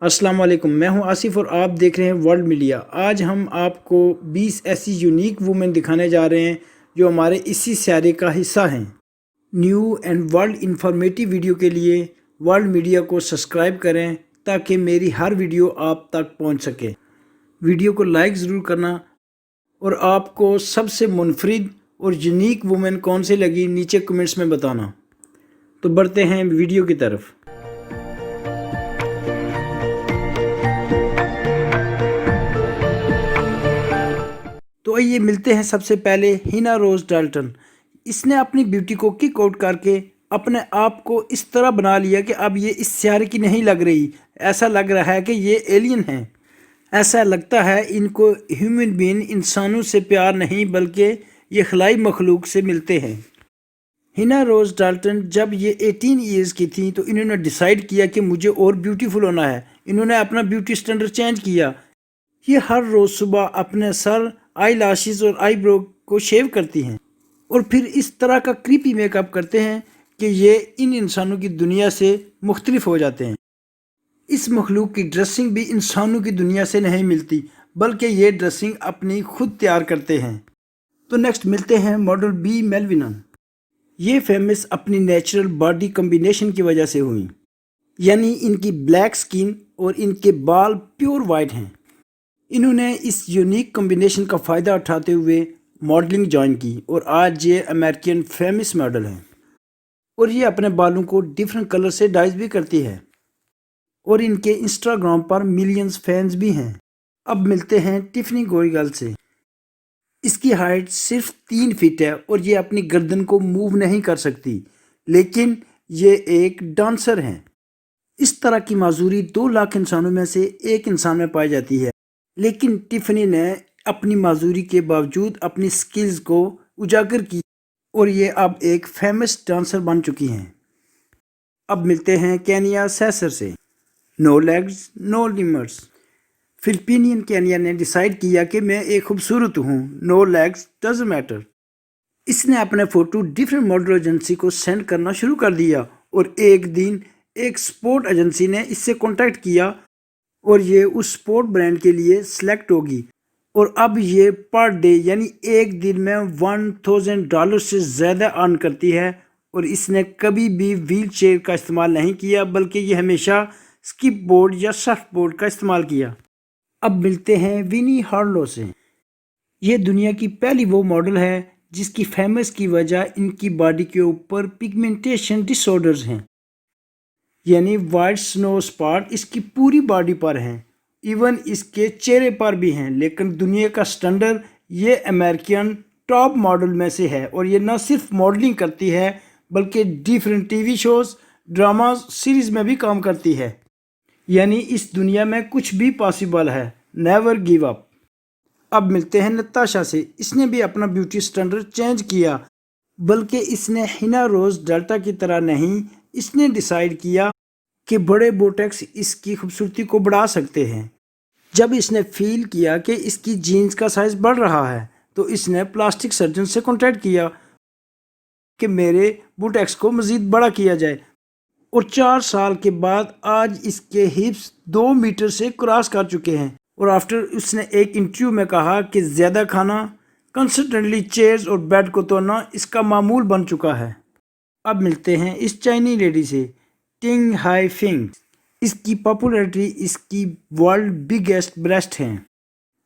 السلام علیکم، میں ہوں آصف اور آپ دیکھ رہے ہیں ورلڈ میڈیا۔ آج ہم آپ کو 20 ایسی یونیک وومن دکھانے جا رہے ہیں جو ہمارے اسی سیارے کا حصہ ہیں۔ New and world informative video کے لیے ورلڈ میڈیا کو سبسکرائب کریں تاکہ میری ہر ویڈیو آپ تک پہنچ سکے۔ ویڈیو کو لائک ضرور کرنا اور آپ کو سب سے منفرد اور یونیک وومن کون سے لگی نیچے کمنٹس میں بتانا۔ تو بڑھتے ہیں ویڈیو کی طرف۔ تو آئیے ملتے ہیں سب سے پہلے ہینا روز ڈالٹن۔ اس نے اپنی بیوٹی کو کک آؤٹ کر کے اپنے آپ کو اس طرح بنا لیا کہ اب یہ اس سیارے کی نہیں لگ رہی، ایسا لگ رہا ہے کہ یہ ایلین ہیں۔ ایسا لگتا ہے ان کو ہیومن بین انسانوں سے پیار نہیں بلکہ یہ خلائی مخلوق سے ملتے ہیں۔ ہینا روز ڈالٹن جب یہ 18 ایئرز کی تھیں تو انہوں نے ڈیسائیڈ کیا کہ مجھے اور بیوٹیفل ہونا ہے۔ انہوں نے اپنا بیوٹی سٹینڈرڈ چینج کیا۔ یہ ہر روز صبح اپنے سر، آئی لاشز اور آئی برو کو شیو کرتی ہیں اور پھر اس طرح کا کریپی میک اپ کرتے ہیں کہ یہ ان انسانوں کی دنیا سے مختلف ہو جاتے ہیں۔ اس مخلوق کی ڈریسنگ بھی انسانوں کی دنیا سے نہیں ملتی بلکہ یہ ڈریسنگ اپنی خود تیار کرتے ہیں۔ تو نیکسٹ ملتے ہیں ماڈل بی میلوینن۔ یہ فیمس اپنی نیچرل باڈی کمبینیشن کی وجہ سے ہوئیں، یعنی ان کی بلیک سکن اور ان کے بال پیور وائٹ ہیں۔ انہوں نے اس یونیک کمبینیشن کا فائدہ اٹھاتے ہوئے ماڈلنگ جوائن کی اور آج یہ امریکن فیمس ماڈل ہیں، اور یہ اپنے بالوں کو ڈیفرنٹ کلر سے ڈائز بھی کرتی ہے اور ان کے انسٹاگرام پر ملینز فینز بھی ہیں۔ اب ملتے ہیں ٹفنی گوریگل سے۔ اس کی ہائٹ صرف 3 فٹ ہے اور یہ اپنی گردن کو موو نہیں کر سکتی، لیکن یہ ایک ڈانسر ہیں۔ اس طرح کی معذوری 2 لاکھ انسانوں میں سے ایک انسان میں پائی جاتی ہے، لیکن ٹفنی نے اپنی معذوری کے باوجود اپنی سکلز کو اجاگر کی اور یہ اب ایک فیمس ڈانسر بن چکی ہیں۔ اب ملتے ہیں کینیا سیسر سے۔ نو لیگز نو لیمرز۔ فلپینین کینیا نے ڈیسائیڈ کیا کہ میں ایک خوبصورت ہوں، نو لیگز ڈزنٹ میٹر۔ اس نے اپنے فوٹو ڈیفرنٹ ماڈل ایجنسی کو سینڈ کرنا شروع کر دیا اور ایک دن ایک سپورٹ ایجنسی نے اس سے کانٹیکٹ کیا اور یہ اس سپورٹ برانڈ کے لیے سلیکٹ ہوگی، اور اب یہ پر ڈے یعنی ایک دن میں $1000 سے زیادہ ارن کرتی ہے، اور اس نے کبھی بھی ویل چیئر کا استعمال نہیں کیا بلکہ یہ ہمیشہ سکپ بورڈ یا سرف بورڈ کا استعمال کیا۔ اب ملتے ہیں وینی ہارلو سے۔ یہ دنیا کی پہلی وہ ماڈل ہے جس کی فیمس کی وجہ ان کی باڈی کے اوپر پگمنٹیشن ڈس آرڈرز ہیں، یعنی وائٹ سنو اسپاٹ اس کی پوری باڈی پر ہیں، ایون اس کے چہرے پر بھی ہیں۔ لیکن دنیا کا سٹینڈرڈ یہ امریکن ٹاپ ماڈل میں سے ہے، اور یہ نہ صرف ماڈلنگ کرتی ہے بلکہ ڈیفرنٹ ٹی وی شوز، ڈراماز، سیریز میں بھی کام کرتی ہے، یعنی اس دنیا میں کچھ بھی پاسبل ہے، نیور گیو اپ۔ اب ملتے ہیں نتاشا سے۔ اس نے بھی اپنا بیوٹی سٹینڈرڈ چینج کیا، بلکہ اس نے ہینا روز ڈالٹا کی طرح نہیں، اس نے ڈیسائیڈ کیا کہ بڑے بوٹیکس اس کی خوبصورتی کو بڑھا سکتے ہیں۔ جب اس نے فیل کیا کہ اس کی جینز کا سائز بڑھ رہا ہے تو اس نے پلاسٹک سرجن سے کانٹیکٹ کیا کہ میرے بوٹیکس کو مزید بڑا کیا جائے، اور 4 سال کے بعد آج اس کے ہپس 2 میٹر سے کراس کر چکے ہیں۔ اور آفٹر اس نے ایک انٹرویو میں کہا کہ زیادہ کھانا، کنسسٹنٹلی چیئرز اور بیڈ کو توڑنا اس کا معمول بن چکا ہے۔ اب ملتے ہیں اس چائنی لیڈی سے، ٹنگ ہائی فنگ۔ اس کی پاپولیرٹی اس کی ورلڈ بگیسٹ بریسٹ ہیں،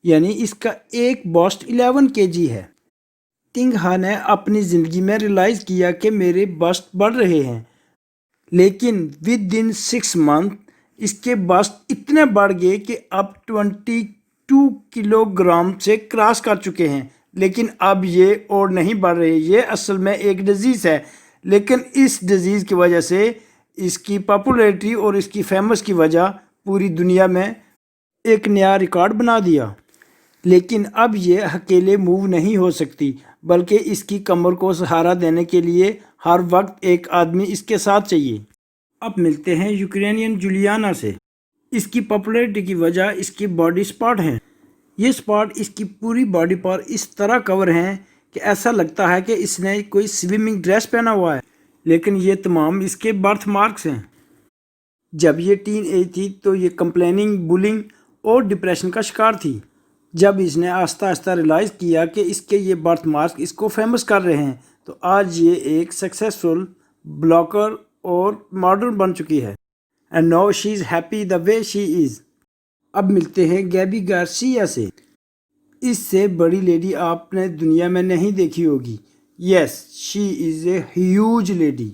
یعنی اس کا ایک باسٹ 11 kg ہے۔ ٹنگ ہا نے اپنی زندگی میں ریلائز کیا کہ میرے باسٹ بڑھ رہے ہیں، لیکن ود ان 6 months اس کے باسٹ اتنے بڑھ گئے کہ اب 22 کلو گرام سے کراس کر چکے ہیں، لیکن اب یہ اور نہیں بڑھ رہے۔ یہ اصل میں ایک ڈیزیز ہے، لیکن اس ڈیزیز کی وجہ سے اس کی پاپولیرٹی اور اس کی فیمس کی وجہ پوری دنیا میں ایک نیا ریکارڈ بنا دیا۔ لیکن اب یہ اکیلے موو نہیں ہو سکتی بلکہ اس کی کمر کو سہارا دینے کے لیے ہر وقت ایک آدمی اس کے ساتھ چاہیے۔ اب ملتے ہیں یوکرینین جولیانا سے۔ اس کی پاپولیرٹی کی وجہ اس کی باڈی سپاٹ ہیں۔ یہ سپاٹ اس کی پوری باڈی پر اس طرح کور ہیں کہ ایسا لگتا ہے کہ اس نے کوئی سوئمنگ ڈریس پہنا ہوا ہے، لیکن یہ تمام اس کے برتھ مارکس ہیں۔ جب یہ ٹین ایج تھی تو یہ کمپلیننگ، بولنگ اور ڈپریشن کا شکار تھی۔ جب اس نے آہستہ آہستہ ریلائز کیا کہ اس کے یہ برتھ مارک اس کو فیمس کر رہے ہیں، تو آج یہ ایک سکسیسفل بلاگر اور ماڈل بن چکی ہے۔ And now she is happy the way she is. اب ملتے ہیں گیبی گارسیا سے۔ اس سے بڑی لیڈی آپ نے دنیا میں نہیں دیکھی ہوگی۔ یس، شی از اے ہیوج لیڈی۔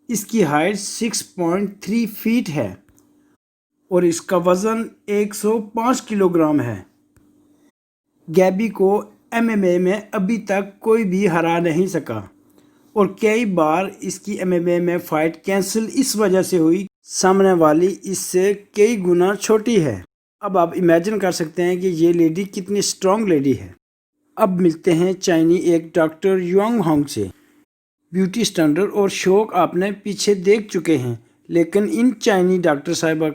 اس کی ہائٹ 6.3 فیٹ ہے اور اس کا وزن 105 کلو گرام ہے۔ گیبی کو MMA میں ابھی تک کوئی بھی ہرا نہیں سکا اور کئی بار اس کی MMA میں فائٹ کینسل اس وجہ سے ہوئی، سامنے والی اس سے کئی گنا چھوٹی ہے۔ اب آپ امیجن کر سکتے ہیں کہ یہ لیڈی کتنی اسٹرانگ لیڈی ہے۔ اب ملتے ہیں چائنی ایک ڈاکٹر یوانگ ہانگ سے۔ بیوٹی اسٹینڈرڈ اور شوق آپ نے پیچھے دیکھ چکے ہیں، لیکن ان چائنی ڈاکٹر صاحبہ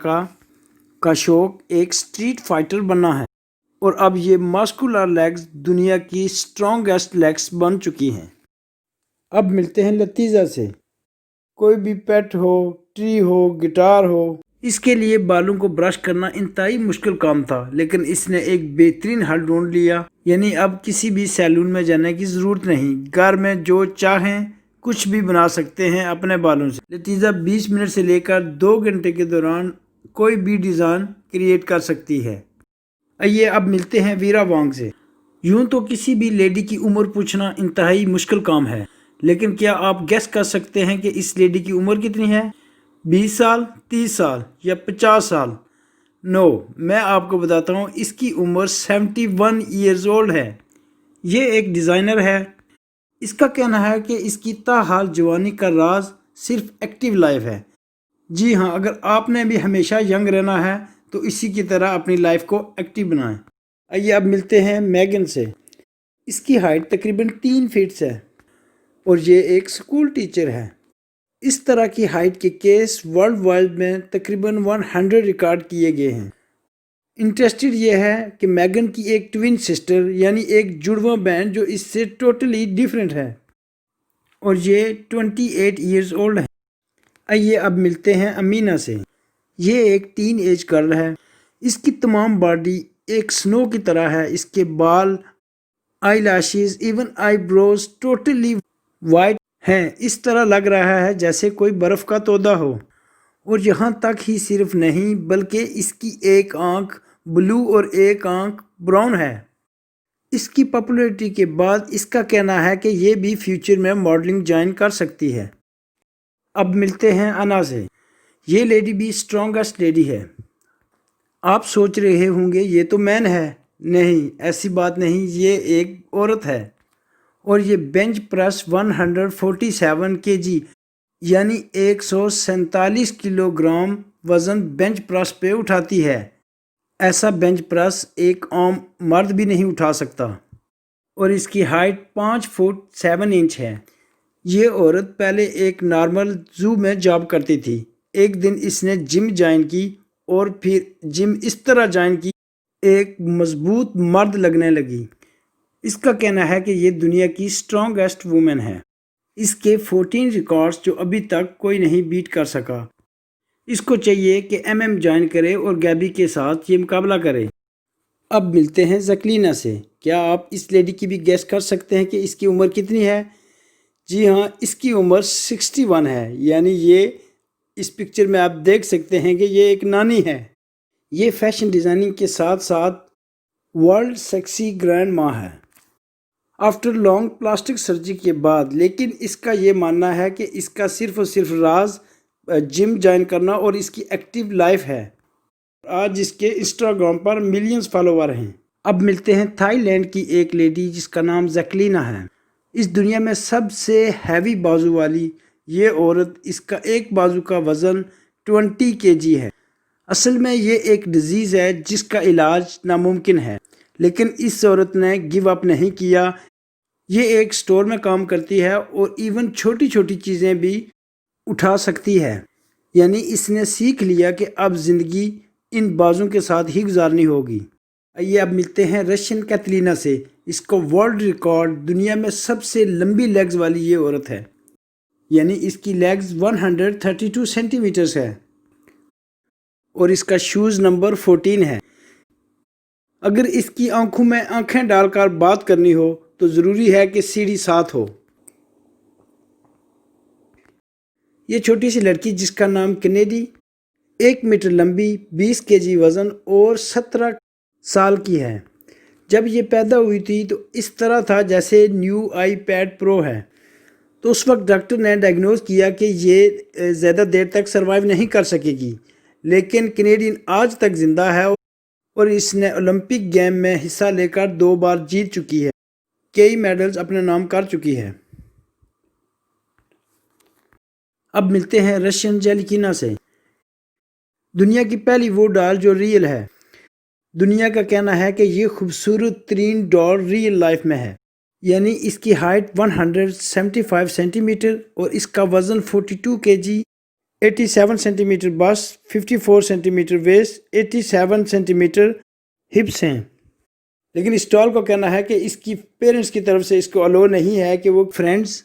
کا شوق ایک اسٹریٹ فائٹر بننا ہے، اور اب یہ ماسکولر لیگز دنیا کی اسٹرانگسٹ لیگز بن چکی ہیں۔ اب ملتے ہیں لتیزہ سے۔ کوئی بھی پیٹ ہو، ٹری ہو، گٹار ہو، اس کے لیے بالوں کو برش کرنا انتہائی مشکل کام تھا، لیکن اس نے ایک بہترین حل ڈھونڈ لیا۔ یعنی اب کسی بھی سیلون میں جانے کی ضرورت نہیں، گھر میں جو چاہیں کچھ بھی بنا سکتے ہیں اپنے بالوں سے۔ لتیزہ 20 منٹ سے لے کر 2 گھنٹے کے دوران کوئی بھی ڈیزائن کریٹ کر سکتی ہے۔ آئیے اب ملتے ہیں ویرا وانگ سے۔ یوں تو کسی بھی لیڈی کی عمر پوچھنا انتہائی مشکل کام ہے، لیکن کیا آپ گیس کر سکتے ہیں کہ اس لیڈی کی عمر کتنی ہے؟ 20 سال، 30 سال یا 50 سال؟ نو، میں آپ کو بتاتا ہوں، اس کی عمر 71 ایئرز اولڈ ہے۔ یہ ایک ڈیزائنر ہے۔ اس کا کہنا ہے کہ اس کی تاحال جوانی کا راز صرف ایکٹیو لائف ہے۔ جی ہاں، اگر آپ نے بھی ہمیشہ ینگ رہنا ہے تو اسی کی طرح اپنی لائف کو ایکٹیو بنائیں۔ آئیے اب ملتے ہیں میگن سے۔ اس کی ہائٹ تقریباً 3 فٹ ہے اور یہ ایک اسکول ٹیچر ہے۔ اس طرح کی ہائٹ کے کیس ورلڈ وائڈ میں تقریباً 100 ریکارڈ کیے گئے ہیں۔ انٹرسٹڈ یہ ہے کہ میگن کی ایک ٹوین سسٹر یعنی ایک جڑواں بہن جو اس سے ٹوٹلی ڈیفرنٹ ہے، اور یہ 28 ایئرز اولڈ ہے۔ آئیے اب ملتے ہیں امینا سے۔ یہ ایک ٹین ایج گرل ہے۔ اس کی تمام باڈی ایک سنو کی طرح ہے۔ اس کے بال، آئی لیشز، ایون آئی بروز ٹوٹلی وائٹ ہیں۔ اس طرح لگ رہا ہے جیسے کوئی برف کا تودہ ہو۔ اور یہاں تک ہی صرف نہیں بلکہ اس کی ایک آنکھ بلو اور ایک آنکھ براؤن ہے۔ اس کی پاپولیرٹی کے بعد اس کا کہنا ہے کہ یہ بھی فیوچر میں ماڈلنگ جوائن کر سکتی ہے۔ اب ملتے ہیں انا سے۔ یہ لیڈی بھی اسٹرانگسٹ لیڈی ہے۔ آپ سوچ رہے ہوں گے یہ تو مین ہے۔ نہیں، ایسی بات نہیں، یہ ایک عورت ہے، اور یہ بینچ پریس 147 kg یعنی 147 کلو گرام وزن بینچ پریس پہ اٹھاتی ہے۔ ایسا بینچ پریس ایک عام مرد بھی نہیں اٹھا سکتا، اور اس کی ہائٹ 5 فٹ 7 انچ ہے۔ یہ عورت پہلے ایک نارمل زو میں جاب کرتی تھی۔ ایک دن اس نے جم جوائن کی اور پھر جم اس طرح جوائن کی ایک مضبوط مرد لگنے لگی۔ اس کا کہنا ہے کہ یہ دنیا کی اسٹرانگسٹ وومن ہے۔ اس کے 14 ریکارڈز جو ابھی تک کوئی نہیں بیٹ کر سکا۔ اس کو چاہیے کہ MM جوائن کرے اور گیبی کے ساتھ یہ مقابلہ کرے۔ اب ملتے ہیں زکلینا سے۔ کیا آپ اس لیڈی کی بھی گیس کر سکتے ہیں کہ اس کی عمر کتنی ہے؟ جی ہاں، اس کی عمر 61 ہے، یعنی یہ اس پکچر میں آپ دیکھ سکتے ہیں کہ یہ ایک نانی ہے۔ یہ فیشن ڈیزائننگ کے ساتھ ساتھ ورلڈ سیکسی گرینڈ ماں ہے آفٹر لانگ پلاسٹک سرجری کے بعد، لیکن اس کا یہ ماننا ہے کہ اس کا صرف اور صرف راز جم جوائن کرنا اور اس کی ایکٹیو لائف ہے۔ آج اس کے انسٹاگرام پر ملینز فالوور ہیں۔ اب ملتے ہیں تھائی لینڈ کی ایک لیڈی جس کا نام زکلینا ہے۔ اس دنیا میں سب سے ہیوی بازو والی یہ عورت، اس کا ایک بازو کا وزن 20 kg ہے۔ اصل میں یہ ایک ڈیزیز ہے جس کا علاج ناممکن ہے، لیکن اس عورت نے گیو اپ نہیں کیا۔ یہ ایک سٹور میں کام کرتی ہے اور ایون چھوٹی چھوٹی چیزیں بھی اٹھا سکتی ہے۔ یعنی اس نے سیکھ لیا کہ اب زندگی ان بازوں کے ساتھ ہی گزارنی ہوگی۔ آئیے اب ملتے ہیں رشین کیتلینا سے۔ اس کو ورلڈ ریکارڈ دنیا میں سب سے لمبی لیگز والی یہ عورت ہے، یعنی اس کی لیگز 132 سینٹی میٹرز ہے۔ اور اس کا شوز نمبر 14 ہے۔ اگر اس کی آنکھوں میں آنکھیں ڈال کر بات کرنی ہو تو ضروری ہے کہ سیڑھی ساتھ ہو۔ یہ چھوٹی سی لڑکی جس کا نام کنیڈی، 1 میٹر لمبی، 20 kg وزن اور 17 سال کی ہے۔ جب یہ پیدا ہوئی تھی تو اس طرح تھا جیسے نیو آئی پیڈ پرو ہے۔ تو اس وقت ڈاکٹر نے ڈائگنوز کیا کہ یہ زیادہ دیر تک سروائیو نہیں کر سکے گی، لیکن کنیڈین آج تک زندہ ہے اور اس نے اولمپک گیم میں حصہ لے کر 2 بار جیت چکی ہے، کئی میڈلز اپنے نام کر چکی ہے۔ اب ملتے ہیں رشین جیلیکینا سے، دنیا کی پہلی وہ ڈال جو ریئل ہے۔ دنیا کا کہنا ہے کہ یہ خوبصورت ترین ڈال ریئل لائف میں ہے، یعنی اس کی ہائٹ 175 سینٹی میٹر اور اس کا وزن 42 kg، 87 سینٹی میٹر بس، 54 centimetre waist, 87 centimetre hips ہیں۔ لیکن اس ڈال کو کہنا ہے کہ اس کی پیرنٹس کی طرف سے اس کو الاؤ نہیں ہے کہ وہ فرینڈز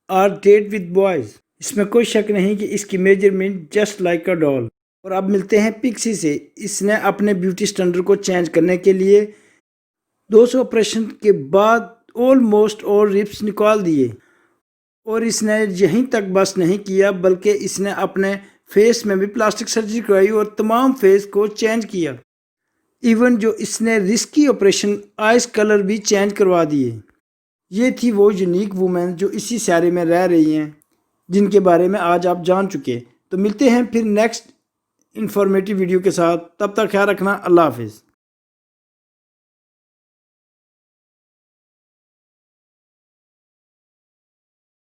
اور ڈیٹ ود بوائز۔ اس میں کوئی شک نہیں کہ اس کی میجرمنٹ جسٹ لائک اے ڈال۔ اور اب ملتے ہیں پکسی سے، اس نے اپنے بیوٹی سٹینڈرڈ کو چینج کرنے کے لیے 200 آپریشن کے بعد آلموسٹ اور رپس نکال دیے، اور اس نے یہیں تک بس نہیں کیا بلکہ اس نے اپنے فیس میں بھی پلاسٹک سرجری کرائی اور تمام فیس کو چینج کیا، ایون جو اس نے رسکی آپریشن آئز کلر بھی چینج کروا دیے۔ یہ تھی وہ یونیک وومن جو اسی سیارے میں رہ رہی ہیں، جن کے بارے میں آج آپ جان چکے۔ تو ملتے ہیں پھر نیکسٹ انفارمیٹیو ویڈیو کے ساتھ، تب تک خیال رکھنا، اللہ حافظ۔